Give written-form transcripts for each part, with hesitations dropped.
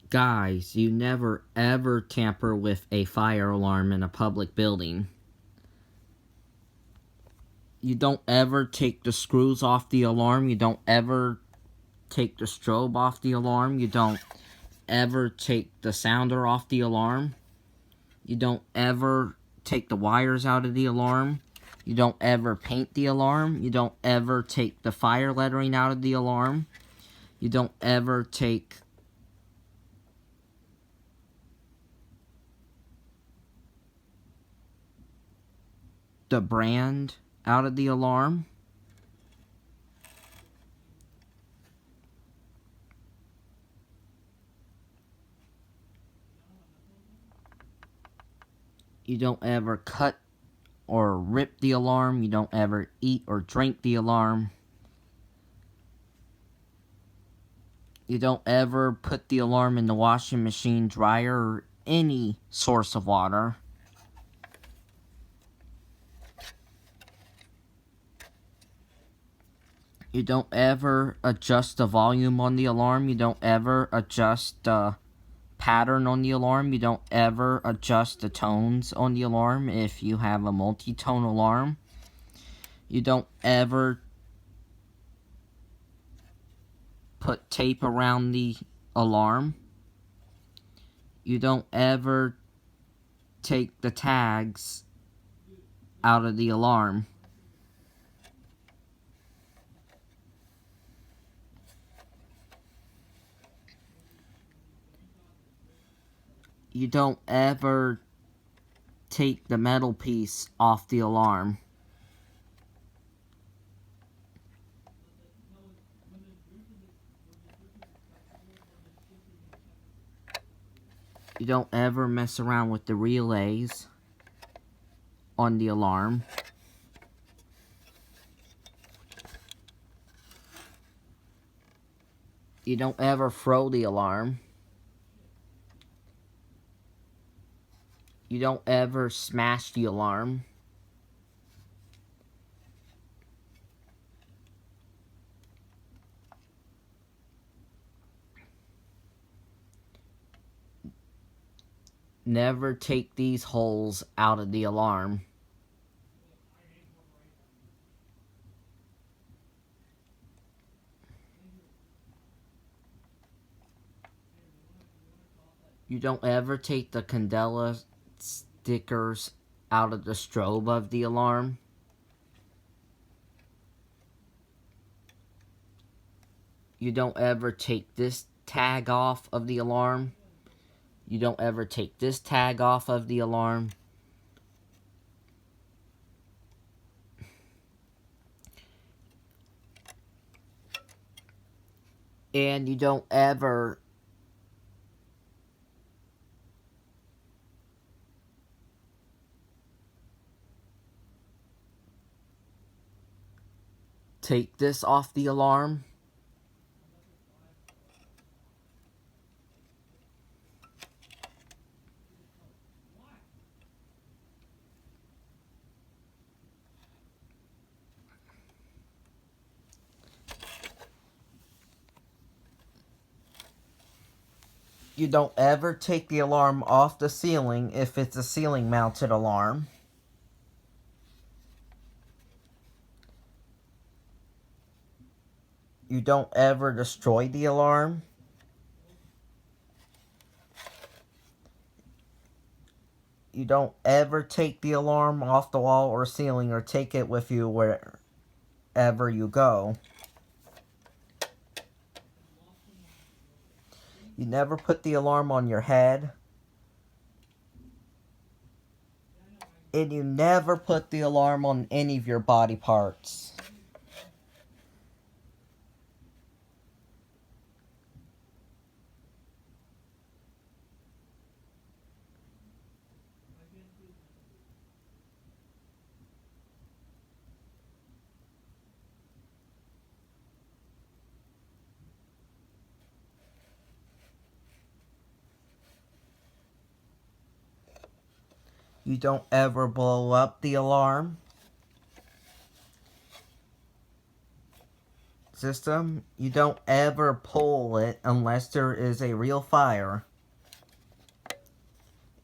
Guys, you never ever tamper with a fire alarm in a public building. You don't ever take the screws off the alarm. You don't ever take the strobe off the alarm. You don't ever take the sounder off the alarm. You don't ever take the wires out of the alarm. You don't ever paint the alarm. You don't ever take the fire lettering out of the alarm. You don't ever take the brand out of the alarm. You don't ever cut or rip the alarm. You don't ever eat or drink the alarm. You don't ever put the alarm in the washing machine, dryer, or any source of water. You don't ever adjust the volume on the alarm. You don't ever adjust the pattern on the alarm. You don't ever adjust the tones on the alarm if you have a multi-tone alarm. You don't ever put tape around the alarm. You don't ever take the tags out of the alarm. You don't ever take the metal piece off the alarm. You don't ever mess around with the relays on the alarm. You don't ever throw the alarm. You don't ever smash the alarm. Never take these holes out of the alarm. You don't ever take the candela stickers out of the strobe of the alarm. You don't ever take this tag off of the alarm. You don't ever take this tag off of the alarm. And you don't ever take this off the alarm. You don't ever take the alarm off the ceiling if it's a ceiling mounted alarm. You don't ever destroy the alarm. You don't ever take the alarm off the wall or ceiling or take it with you wherever you go. You never put the alarm on your head. And you never put the alarm on any of your body parts. You don't ever blow up the alarm. system, you don't ever pull it unless there is a real fire.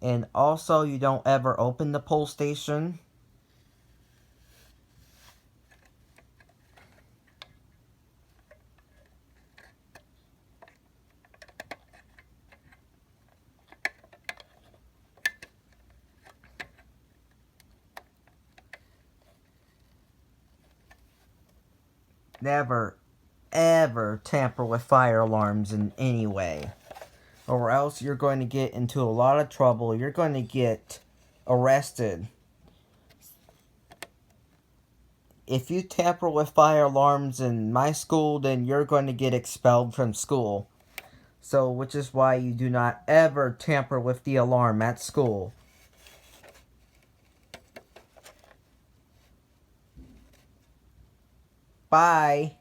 And also, you don't ever open the pull station. Never, ever tamper with fire alarms in any way, or else you're going to get into a lot of trouble. You're going to get arrested. If you tamper with fire alarms in my school, then you're going to get expelled from school. So, which is why you do not ever tamper with the alarm at school. Bye.